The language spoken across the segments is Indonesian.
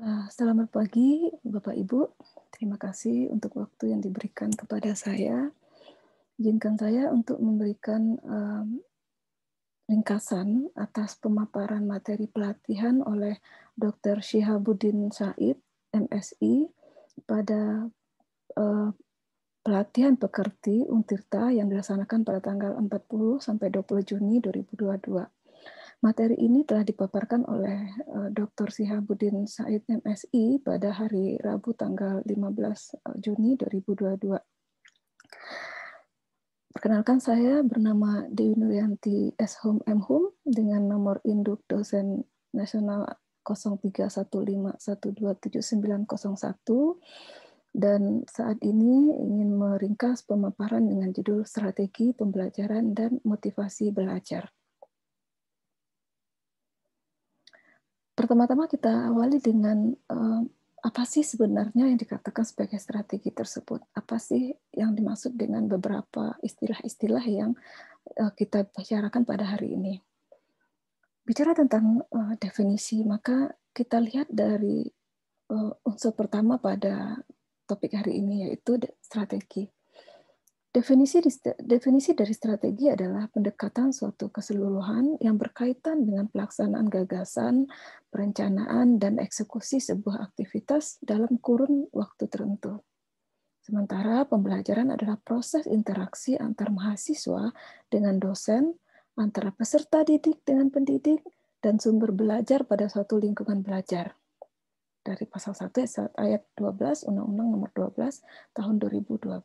Selamat pagi, Bapak Ibu. Terima kasih untuk waktu yang diberikan kepada saya. Izinkan saya untuk memberikan ringkasan atas pemaparan materi pelatihan oleh Dr. Syihabuddin Said, MSI, pada pelatihan pekerti Untirta yang dilaksanakan pada tanggal 40 sampai 20 Juni 2022. Materi ini telah dipaparkan oleh Dr. Syihabuddin Said MSI pada hari Rabu tanggal 15 Juni 2022. Perkenalkan, saya bernama Dewi Nuryanti S. Hum M. Hum dengan nomor induk dosen nasional 0315127901, dan saat ini ingin meringkas pemaparan dengan judul Strategi Pembelajaran dan Motivasi Belajar. Pertama-tama kita awali dengan apa sih sebenarnya yang dikatakan sebagai strategi tersebut? Apa sih yang dimaksud dengan beberapa istilah-istilah yang kita bicarakan pada hari ini? Bicara tentang definisi, maka kita lihat dari unsur pertama pada topik hari ini, yaitu strategi. Definisi dari strategi adalah pendekatan suatu keseluruhan yang berkaitan dengan pelaksanaan gagasan, perencanaan, dan eksekusi sebuah aktivitas dalam kurun waktu tertentu. Sementara pembelajaran adalah proses interaksi antar mahasiswa dengan dosen, antara peserta didik dengan pendidik, dan sumber belajar pada suatu lingkungan belajar. Dari pasal 1 ayat 12 Undang-Undang Nomor 12 Tahun 2012.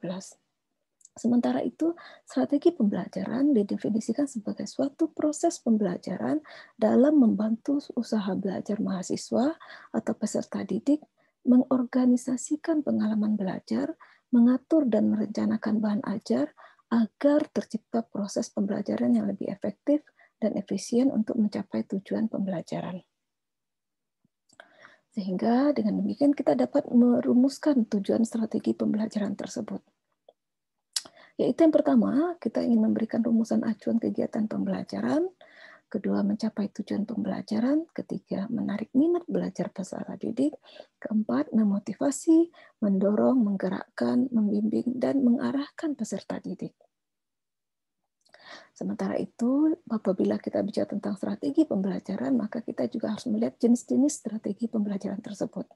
Sementara itu, strategi pembelajaran didefinisikan sebagai suatu proses pembelajaran dalam membantu usaha belajar mahasiswa atau peserta didik mengorganisasikan pengalaman belajar, mengatur dan merencanakan bahan ajar agar tercipta proses pembelajaran yang lebih efektif dan efisien untuk mencapai tujuan pembelajaran. Sehingga dengan demikian kita dapat merumuskan tujuan strategi pembelajaran tersebut. Yaitu yang pertama, kita ingin memberikan rumusan acuan kegiatan pembelajaran. Kedua, mencapai tujuan pembelajaran. Ketiga, menarik minat belajar peserta didik. Keempat, memotivasi, mendorong, menggerakkan, membimbing, dan mengarahkan peserta didik. Sementara itu, apabila kita bicara tentang strategi pembelajaran, maka kita juga harus melihat jenis-jenis strategi pembelajaran tersebut.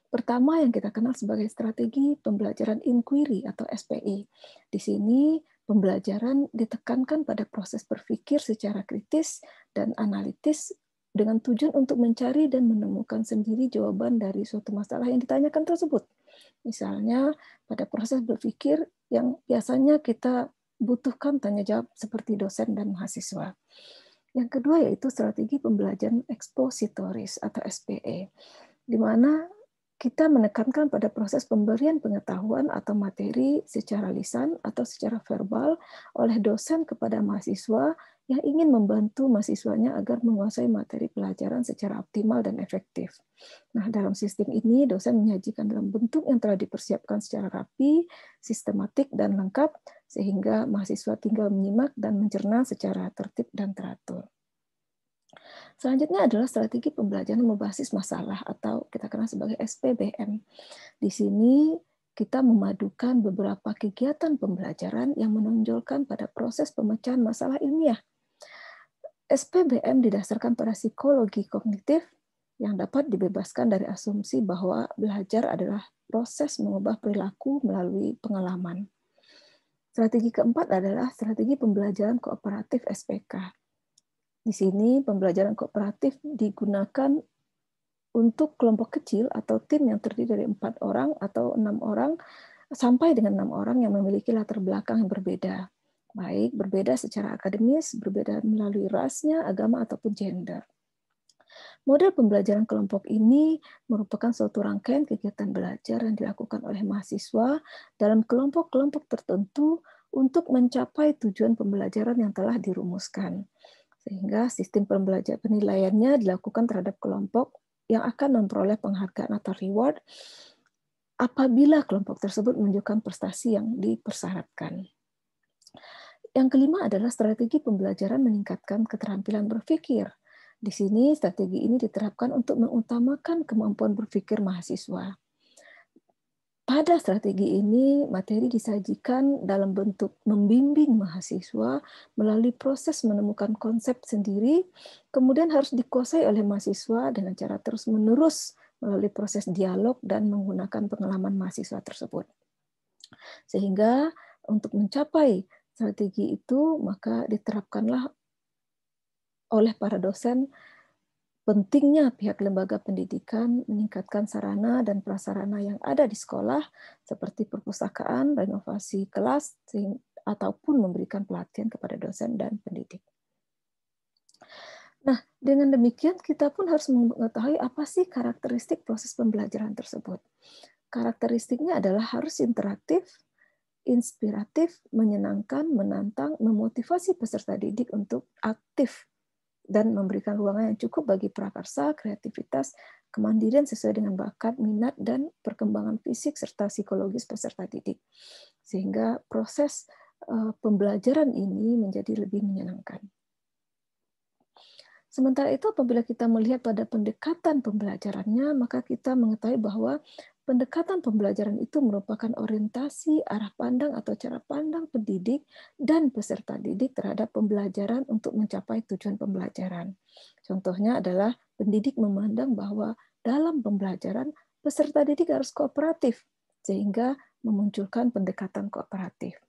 Pertama yang kita kenal sebagai strategi pembelajaran inquiry atau SPI. Di sini pembelajaran ditekankan pada proses berpikir secara kritis dan analitis dengan tujuan untuk mencari dan menemukan sendiri jawaban dari suatu masalah yang ditanyakan tersebut. Misalnya pada proses berpikir yang biasanya kita butuhkan tanya jawab seperti dosen dan mahasiswa. Yang kedua yaitu strategi pembelajaran ekspositoris atau SPE, di mana kita menekankan pada proses pemberian pengetahuan atau materi secara lisan atau secara verbal oleh dosen kepada mahasiswa yang ingin membantu mahasiswanya agar menguasai materi pelajaran secara optimal dan efektif. Nah, dalam sistem ini, dosen menyajikan dalam bentuk yang telah dipersiapkan secara rapi, sistematik, dan lengkap, sehingga mahasiswa tinggal menyimak dan mencerna secara tertib dan teratur. Selanjutnya adalah strategi pembelajaran berbasis masalah atau kita kenal sebagai SPBM. Di sini kita memadukan beberapa kegiatan pembelajaran yang menonjolkan pada proses pemecahan masalah ilmiah. SPBM didasarkan pada psikologi kognitif yang dapat dibebaskan dari asumsi bahwa belajar adalah proses mengubah perilaku melalui pengalaman. Strategi keempat adalah strategi pembelajaran kooperatif SPK. Di sini pembelajaran kooperatif digunakan untuk kelompok kecil atau tim yang terdiri dari 4 orang atau 6 orang sampai dengan 6 orang yang memiliki latar belakang yang berbeda. Baik berbeda secara akademis, berbeda melalui rasnya, agama, ataupun gender. Model pembelajaran kelompok ini merupakan suatu rangkaian kegiatan belajar yang dilakukan oleh mahasiswa dalam kelompok-kelompok tertentu untuk mencapai tujuan pembelajaran yang telah dirumuskan. Sehingga sistem pembelajaran penilaiannya dilakukan terhadap kelompok yang akan memperoleh penghargaan atau reward apabila kelompok tersebut menunjukkan prestasi yang dipersyaratkan. Yang kelima adalah strategi pembelajaran meningkatkan keterampilan berpikir. Di sini strategi ini diterapkan untuk mengutamakan kemampuan berpikir mahasiswa. Pada strategi ini, materi disajikan dalam bentuk membimbing mahasiswa melalui proses menemukan konsep sendiri, kemudian harus dikuasai oleh mahasiswa dengan cara terus-menerus melalui proses dialog dan menggunakan pengalaman mahasiswa tersebut. Sehingga untuk mencapai strategi itu, maka diterapkanlah oleh para dosen pentingnya pihak lembaga pendidikan meningkatkan sarana dan prasarana yang ada di sekolah seperti perpustakaan, renovasi kelas, ataupun memberikan pelatihan kepada dosen dan pendidik. Nah, dengan demikian kita pun harus mengetahui apa sih karakteristik proses pembelajaran tersebut. Karakteristiknya adalah harus interaktif, inspiratif, menyenangkan, menantang, memotivasi peserta didik untuk aktif dan memberikan ruangan yang cukup bagi prakarsa, kreativitas, kemandirian sesuai dengan bakat, minat, dan perkembangan fisik serta psikologis peserta didik. Sehingga proses pembelajaran ini menjadi lebih menyenangkan. Sementara itu, apabila kita melihat pada pendekatan pembelajarannya, maka kita mengetahui bahwa pendekatan pembelajaran itu merupakan orientasi, arah pandang, atau cara pandang pendidik dan peserta didik terhadap pembelajaran untuk mencapai tujuan pembelajaran. Contohnya adalah pendidik memandang bahwa dalam pembelajaran, peserta didik harus kooperatif, sehingga memunculkan pendekatan kooperatif.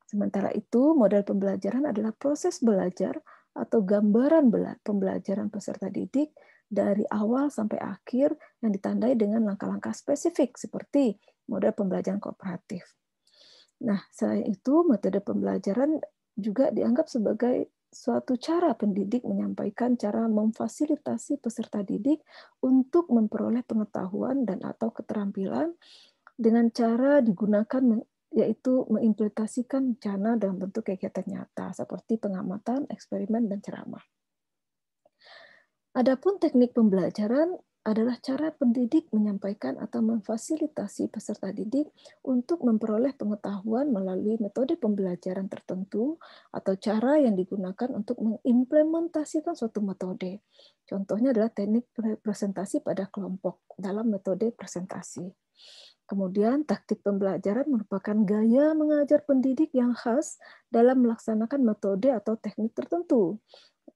Sementara itu, model pembelajaran adalah proses belajar atau gambaran pembelajaran peserta didik dari awal sampai akhir yang ditandai dengan langkah-langkah spesifik seperti model pembelajaran kooperatif. Nah, selain itu, metode pembelajaran juga dianggap sebagai suatu cara pendidik menyampaikan cara memfasilitasi peserta didik untuk memperoleh pengetahuan dan atau keterampilan dengan cara digunakan yaitu mengimplementasikan rencana dalam bentuk kegiatan nyata seperti pengamatan, eksperimen, dan ceramah. Adapun teknik pembelajaran adalah cara pendidik menyampaikan atau memfasilitasi peserta didik untuk memperoleh pengetahuan melalui metode pembelajaran tertentu atau cara yang digunakan untuk mengimplementasikan suatu metode. Contohnya adalah teknik presentasi pada kelompok dalam metode presentasi. Kemudian, taktik pembelajaran merupakan gaya mengajar pendidik yang khas dalam melaksanakan metode atau teknik tertentu.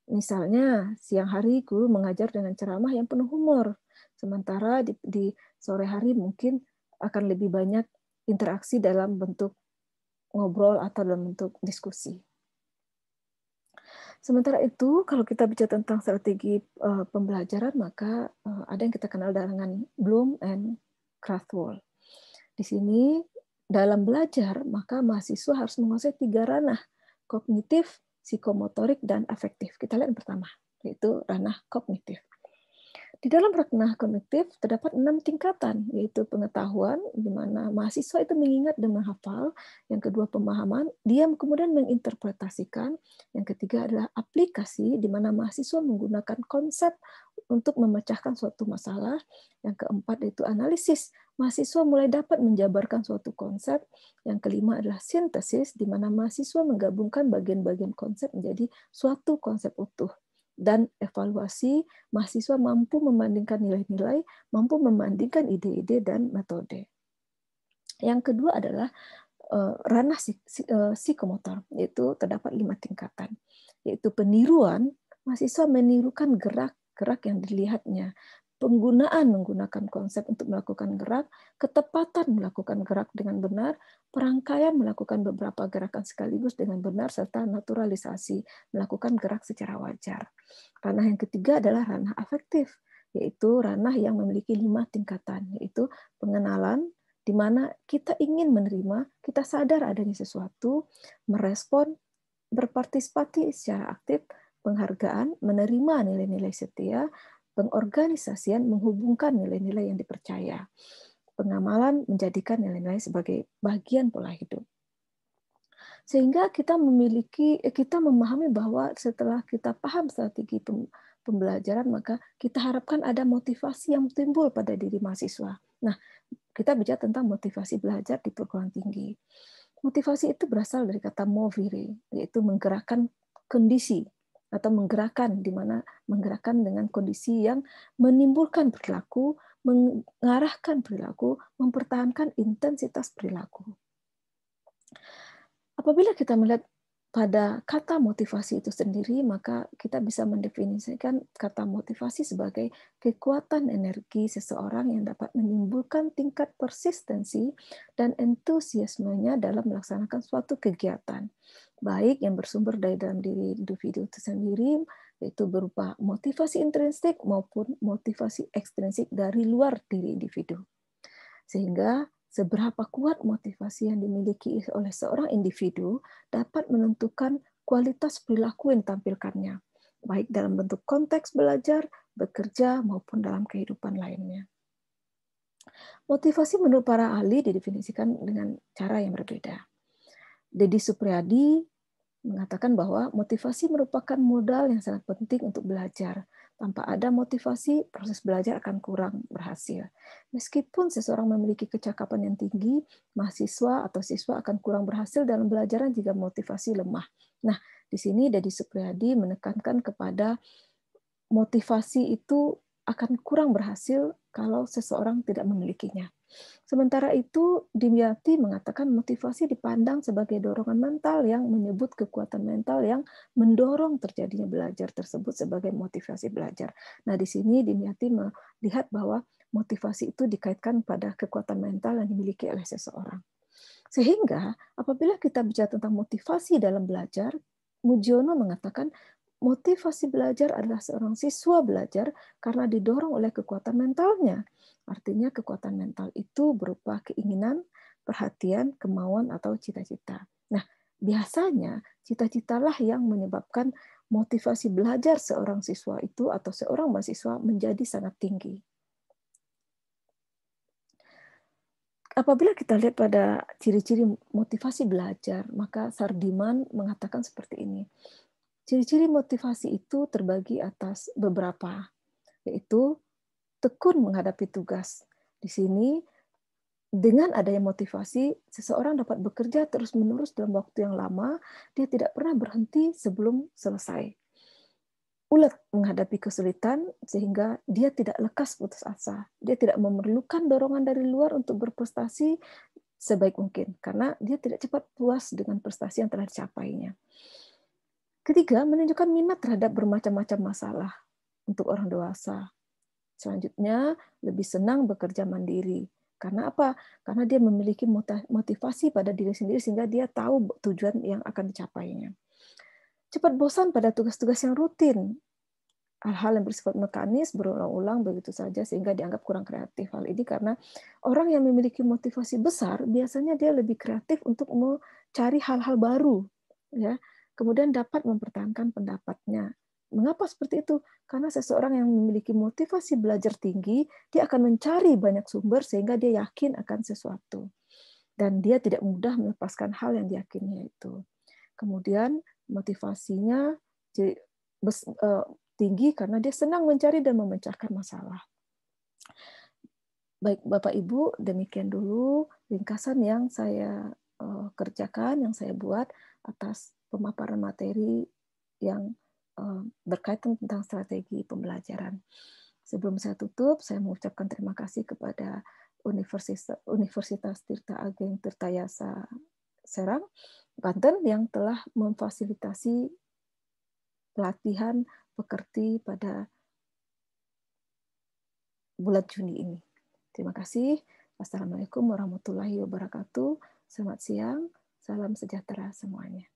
Misalnya, siang hari guru mengajar dengan ceramah yang penuh humor, sementara di sore hari mungkin akan lebih banyak interaksi dalam bentuk ngobrol atau dalam bentuk diskusi. Sementara itu, kalau kita bicara tentang strategi pembelajaran, maka ada yang kita kenal dengan Bloom and Krathwohl. Di sini, dalam belajar, maka mahasiswa harus menguasai 3 ranah, kognitif, psikomotorik, dan afektif. Kita lihat yang pertama, yaitu ranah kognitif. Di dalam ranah kognitif terdapat 6 tingkatan, yaitu pengetahuan, di mana mahasiswa itu mengingat dan menghafal, yang kedua pemahaman, dia kemudian menginterpretasikan, yang ketiga adalah aplikasi, di mana mahasiswa menggunakan konsep untuk memecahkan suatu masalah, yang keempat yaitu analisis, mahasiswa mulai dapat menjabarkan suatu konsep, yang kelima adalah sintesis, di mana mahasiswa menggabungkan bagian-bagian konsep menjadi suatu konsep utuh. Dan evaluasi, mahasiswa mampu membandingkan nilai-nilai, mampu membandingkan ide-ide dan metode. Yang kedua adalah ranah psikomotor, yaitu terdapat 5 tingkatan, yaitu peniruan, mahasiswa menirukan gerak-gerak yang dilihatnya, menggunakan konsep untuk melakukan gerak, ketepatan melakukan gerak dengan benar, perangkaian melakukan beberapa gerakan sekaligus dengan benar, serta naturalisasi, melakukan gerak secara wajar. Ranah yang ketiga adalah ranah afektif, yaitu ranah yang memiliki 5 tingkatan, yaitu pengenalan, di mana kita ingin menerima, kita sadar adanya sesuatu, merespon, berpartisipasi secara aktif, penghargaan, menerima nilai-nilai setia, pengorganisasian, menghubungkan nilai-nilai yang dipercaya. Pengamalan, menjadikan nilai-nilai sebagai bagian pola hidup. Sehingga kita memahami bahwa setelah kita paham strategi pembelajaran, maka kita harapkan ada motivasi yang timbul pada diri mahasiswa. Nah, kita bicara tentang motivasi belajar di perguruan tinggi. Motivasi itu berasal dari kata movere, yaitu menggerakkan kondisi. atau menggerakkan, di mana menggerakkan dengan kondisi yang menimbulkan perilaku, mengarahkan perilaku, mempertahankan intensitas perilaku. Apabila kita melihat pada kata motivasi itu sendiri, maka kita bisa mendefinisikan kata motivasi sebagai kekuatan energi seseorang yang dapat menimbulkan tingkat persistensi dan entusiasmenya dalam melaksanakan suatu kegiatan, baik yang bersumber dari dalam diri individu itu sendiri, yaitu berupa motivasi intrinsik maupun motivasi ekstrinsik dari luar diri individu. Sehingga seberapa kuat motivasi yang dimiliki oleh seorang individu dapat menentukan kualitas perilaku yang ditampilkannya, baik dalam bentuk konteks belajar, bekerja, maupun dalam kehidupan lainnya. Motivasi menurut para ahli didefinisikan dengan cara yang berbeda. Deddy Supriyadi mengatakan bahwa motivasi merupakan modal yang sangat penting untuk belajar. Tanpa ada motivasi, proses belajar akan kurang berhasil. Meskipun seseorang memiliki kecakapan yang tinggi, mahasiswa atau siswa akan kurang berhasil dalam belajaran jika motivasi lemah. Nah, di sini Deddy Supriyadi menekankan kepada motivasi itu akan kurang berhasil kalau seseorang tidak memilikinya. Sementara itu, Dimyati mengatakan motivasi dipandang sebagai dorongan mental yang menyebut kekuatan mental yang mendorong terjadinya belajar tersebut sebagai motivasi belajar. Nah, di sini Dimyati melihat bahwa motivasi itu dikaitkan pada kekuatan mental yang dimiliki oleh seseorang. Sehingga apabila kita bicara tentang motivasi dalam belajar, Mujiono mengatakan motivasi belajar adalah seorang siswa belajar karena didorong oleh kekuatan mentalnya. Artinya kekuatan mental itu berupa keinginan, perhatian, kemauan, atau cita-cita. Nah, biasanya cita-citalah yang menyebabkan motivasi belajar seorang siswa itu atau seorang mahasiswa menjadi sangat tinggi. Apabila kita lihat pada ciri-ciri motivasi belajar, maka Sardiman mengatakan seperti ini. Ciri-ciri motivasi itu terbagi atas beberapa, yaitu tekun menghadapi tugas. Di sini, dengan adanya motivasi, seseorang dapat bekerja terus-menerus dalam waktu yang lama, dia tidak pernah berhenti sebelum selesai. Ulet menghadapi kesulitan sehingga dia tidak lekas putus asa. Dia tidak memerlukan dorongan dari luar untuk berprestasi sebaik mungkin, karena dia tidak cepat puas dengan prestasi yang telah dicapainya. Ketiga, menunjukkan minat terhadap bermacam-macam masalah untuk orang dewasa. Selanjutnya, lebih senang bekerja mandiri. Karena apa? Karena dia memiliki motivasi pada diri sendiri sehingga dia tahu tujuan yang akan dicapainya. Cepat bosan pada tugas-tugas yang rutin. Hal-hal yang bersifat mekanis, berulang-ulang begitu saja sehingga dianggap kurang kreatif. Hal ini karena orang yang memiliki motivasi besar biasanya dia lebih kreatif untuk mencari hal-hal baru, ya. Kemudian dapat mempertahankan pendapatnya. Mengapa seperti itu? Karena seseorang yang memiliki motivasi belajar tinggi, dia akan mencari banyak sumber sehingga dia yakin akan sesuatu. Dan dia tidak mudah melepaskan hal yang diyakininya itu. Kemudian motivasinya tinggi karena dia senang mencari dan memecahkan masalah. Baik Bapak Ibu, demikian dulu ringkasan yang saya kerjakan, yang saya buat atas pemaparan materi yang berkaitan tentang strategi pembelajaran. Sebelum saya tutup, saya mengucapkan terima kasih kepada Universitas Tirta Ageng Tirtayasa Serang, Banten yang telah memfasilitasi pelatihan pekerti pada bulan Juni ini. Terima kasih. Assalamualaikum warahmatullahi wabarakatuh. Selamat siang. Salam sejahtera semuanya.